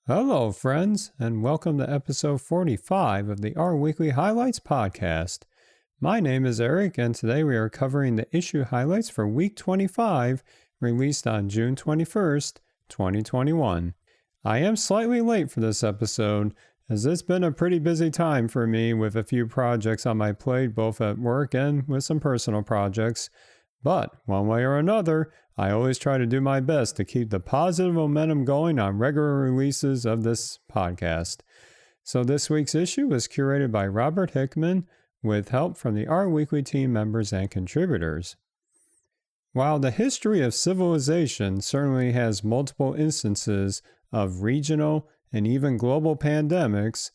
Hello, friends, and welcome to episode 45 of the Our Weekly Highlights podcast. My name is Eric, and today we are covering the issue highlights for week 25, released on June 21st, 2021. I am slightly late for this episode, as it's been a pretty busy time for me with a few projects on my plate, both at work and with some personal projects. But one way or another, I always try to do my best to keep the positive momentum going on regular releases of this podcast. So this week's issue was curated by Robert Hickman with help from the Our Weekly team members and contributors. While the history of civilization certainly has multiple instances of regional and even global pandemics,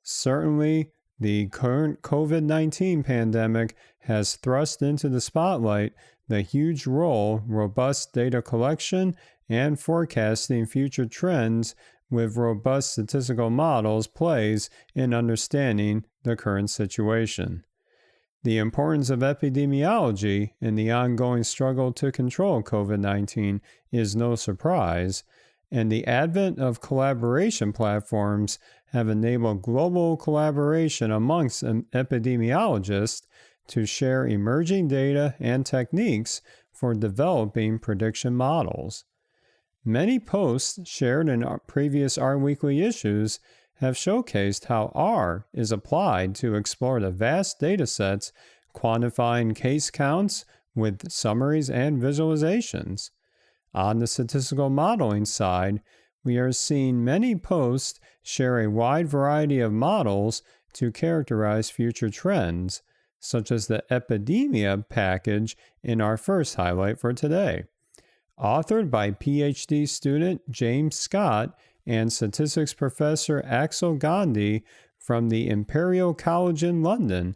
certainly the current COVID-19 pandemic has thrust into the spotlight the huge role robust data collection and forecasting future trends with robust statistical models plays in understanding the current situation. The importance of epidemiology in the ongoing struggle to control COVID-19 is no surprise, and the advent of collaboration platforms have enabled global collaboration amongst epidemiologists to share emerging data and techniques for developing prediction models. Many posts shared in our previous Our Weekly issues have showcased how R is applied to explore the vast datasets, quantifying case counts with summaries and visualizations. On the statistical modeling side, we are seeing many posts share a wide variety of models to characterize future trends, such as the Epidemia package in our first highlight for today. Authored by PhD student James Scott and statistics professor Axel Gandhi from the Imperial College in London,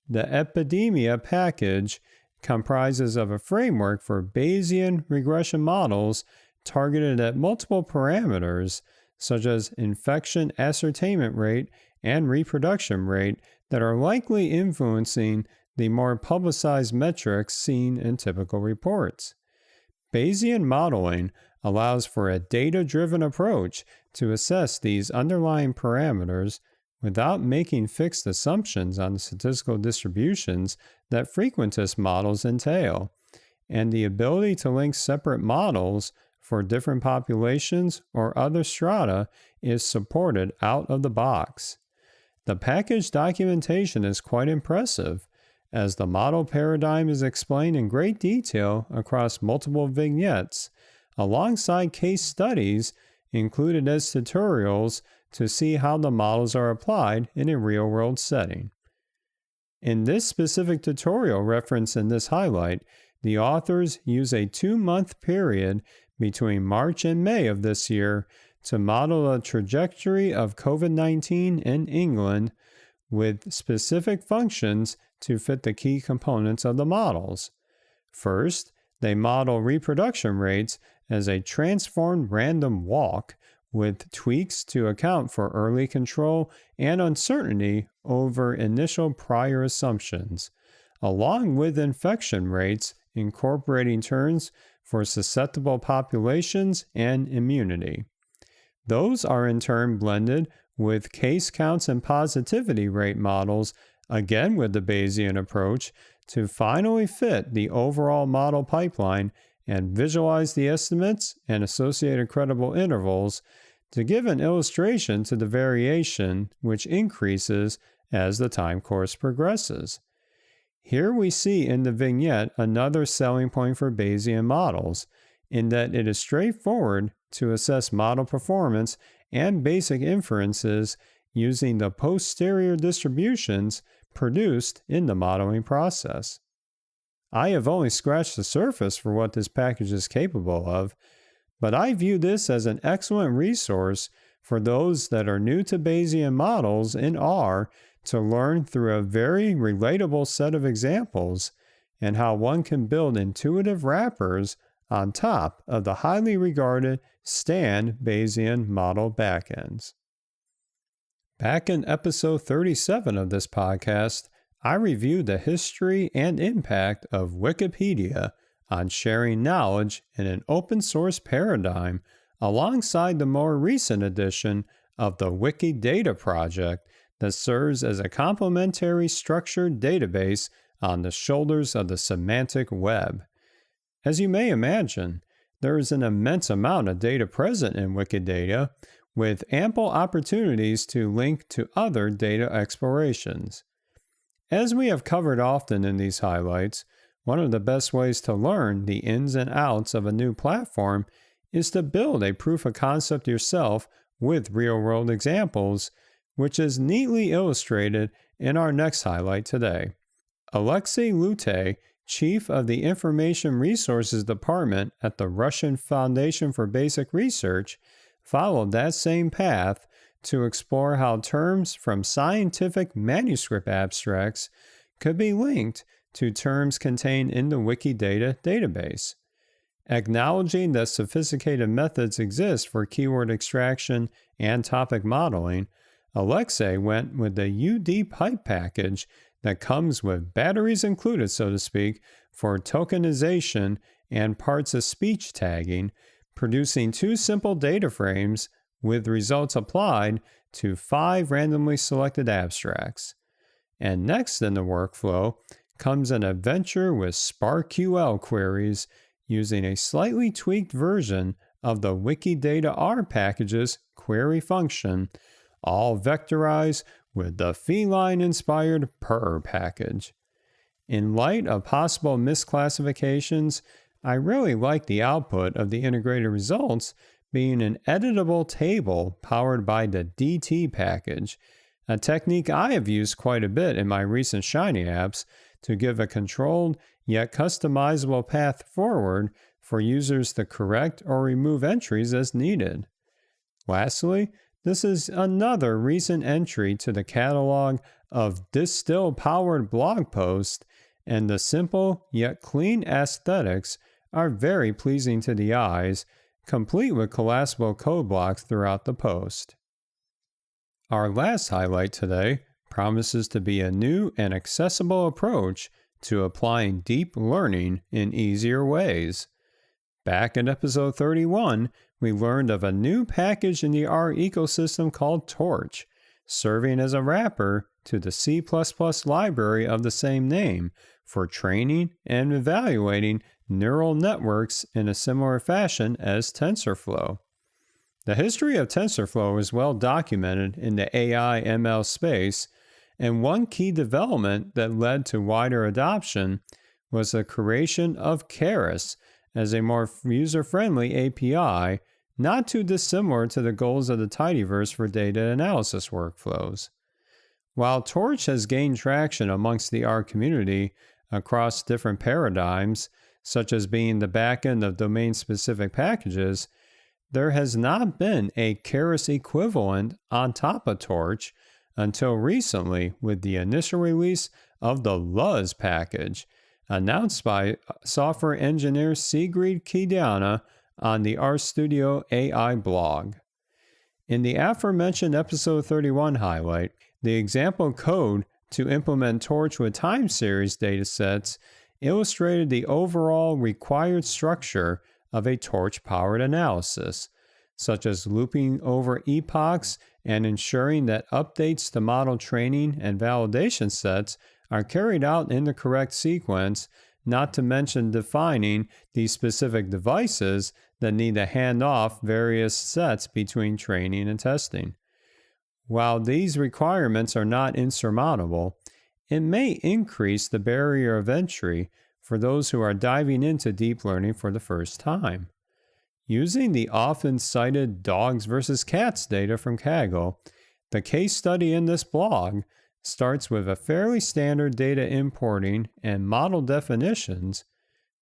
the Epidemia package comprises of a framework for Bayesian regression models targeted at multiple parameters, such as infection ascertainment rate and reproduction rate, that are likely influencing the more publicized metrics seen in typical reports. Bayesian modeling allows for a data-driven approach to assess these underlying parameters without making fixed assumptions on the statistical distributions that frequentist models entail, and the ability to link separate models for different populations or other strata is supported out of the box. The package documentation is quite impressive, as the model paradigm is explained in great detail across multiple vignettes, alongside case studies included as tutorials to see how the models are applied in a real-world setting. In this specific tutorial referenced in this highlight, the authors use a 2-month period between March and May of this year to model a trajectory of COVID-19 in England with specific functions to fit the key components of the models. First, they model reproduction rates as a transformed random walk with tweaks to account for early control and uncertainty over initial prior assumptions, along with infection rates incorporating terms for susceptible populations and immunity. Those are in turn blended with case counts and positivity rate models, again with the Bayesian approach, to finally fit the overall model pipeline and visualize the estimates and associated credible intervals to give an illustration to the variation which increases as the time course progresses. Here we see in the vignette another selling point for Bayesian models, in that it is straightforward to assess model performance and basic inferences using the posterior distributions produced in the modeling process. I have only scratched the surface for what this package is capable of, but I view this as an excellent resource for those that are new to Bayesian models in R to learn through a very relatable set of examples and how one can build intuitive wrappers on top of the highly regarded Stan Bayesian model backends. Back in episode 37 of this podcast, I reviewed the history and impact of Wikipedia on sharing knowledge in an open source paradigm alongside the more recent addition of the Wikidata project that serves as a complementary structured database on the shoulders of the semantic web. As you may imagine, there is an immense amount of data present in Wikidata, with ample opportunities to link to other data explorations. As we have covered often in these highlights, one of the best ways to learn the ins and outs of a new platform is to build a proof of concept yourself with real-world examples, which is neatly illustrated in our next highlight today. Alexei Lute, chief of the Information Resources Department at the Russian Foundation for Basic Research, followed that same path to explore how terms from scientific manuscript abstracts could be linked to terms contained in the Wikidata database. Acknowledging that sophisticated methods exist for keyword extraction and topic modeling, Alexei went with the UD pipe package that comes with batteries included, so to speak, for tokenization and parts of speech tagging, producing 2 simple data frames with results applied to 5 randomly selected abstracts. And next in the workflow comes an adventure with SparkQL queries using a slightly tweaked version of the Wikidata R package's query function, all vectorized with the feline-inspired purr package. In light of possible misclassifications, I really like the output of the integrated results being an editable table powered by the DT package, a technique I have used quite a bit in my recent Shiny apps to give a controlled yet customizable path forward for users to correct or remove entries as needed. Lastly, this is another recent entry to the catalog of Distill-powered blog posts, and the simple yet clean aesthetics are very pleasing to the eyes, complete with collapsible code blocks throughout the post. Our last highlight today promises to be a new and accessible approach to applying deep learning in easier ways. Back in episode 31, we learned of a new package in the R ecosystem called Torch, serving as a wrapper to the C++ library of the same name for training and evaluating neural networks in a similar fashion as TensorFlow. The history of TensorFlow is well documented in the AI ML space, and one key development that led to wider adoption was the creation of Keras as a more user-friendly API, not too dissimilar to the goals of the Tidyverse for data analysis workflows. While Torch has gained traction amongst the R community across different paradigms, such as being the backend of domain-specific packages, there has not been a Keras equivalent on top of Torch until recently with the initial release of the Luz package, announced by software engineer Sigrid Kidiana on the RStudio AI blog. In the aforementioned episode 31 highlight, the example code to implement Torch with time series datasets illustrated the overall required structure of a Torch-powered analysis, such as looping over epochs and ensuring that updates to model training and validation sets are carried out in the correct sequence, not to mention defining the specific devices that need to hand off various sets between training and testing. While these requirements are not insurmountable, it may increase the barrier of entry for those who are diving into deep learning for the first time. Using the often cited dogs versus cats data from Kaggle, the case study in this blog starts with a fairly standard data importing and model definitions,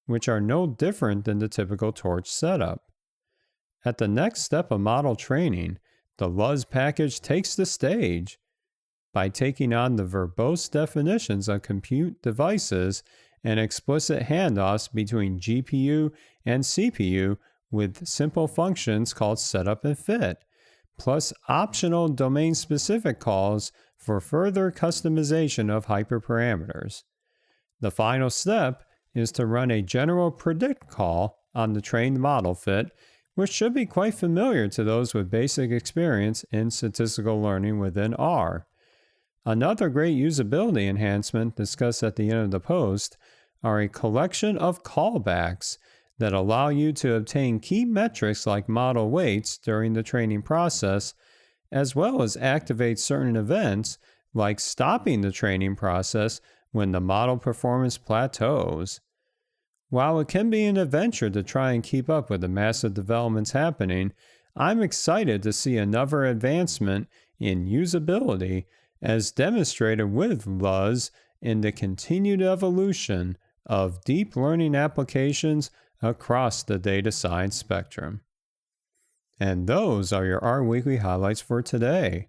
which are no different than the typical Torch setup. At the next step of model training, the Luz package takes the stage by taking on the verbose definitions of compute devices and explicit handoffs between GPU and CPU with simple functions called setup and fit, plus optional domain-specific calls for further customization of hyperparameters. The final step is to run a general predict call on the trained model fit which should be quite familiar to those with basic experience in statistical learning within R. Another great usability enhancement discussed at the end of the post are a collection of callbacks that allow you to obtain key metrics like model weights during the training process, as well as activate certain events like stopping the training process when the model performance plateaus. While it can be an adventure to try and keep up with the massive developments happening, I'm excited to see another advancement in usability as demonstrated with LUZ in the continued evolution of deep learning applications across the data science spectrum. And those are your R Weekly highlights for today.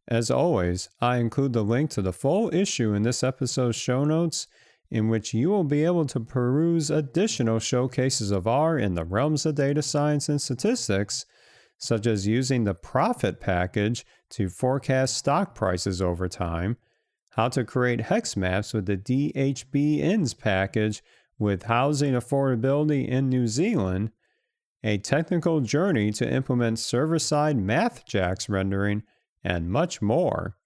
As always, I include the link to the full issue in this episode's show notes, in which you will be able to peruse additional showcases of R in the realms of data science and statistics, such as using the profit package to forecast stock prices over time, how to create hex maps with the DHB-INS package with housing affordability in New Zealand, a technical journey to implement server-side MathJax rendering, and much more.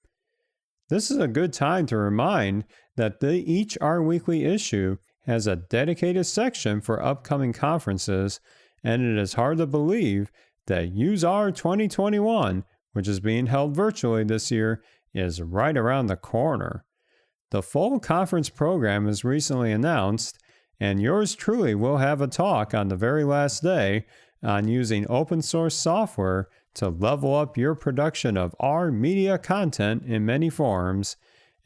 This is a good time to remind that each R Weekly issue has a dedicated section for upcoming conferences, and it is hard to believe that useR 2021, which is being held virtually this year, is right around the corner. The full conference program is recently announced, and yours truly will have a talk on the very last day on using open source software to level up your production of R media content in many forms,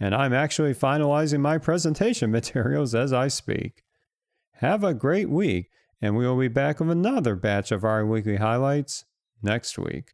and I'm actually finalizing my presentation materials as I speak. Have a great week, and we will be back with another batch of R Weekly highlights next week.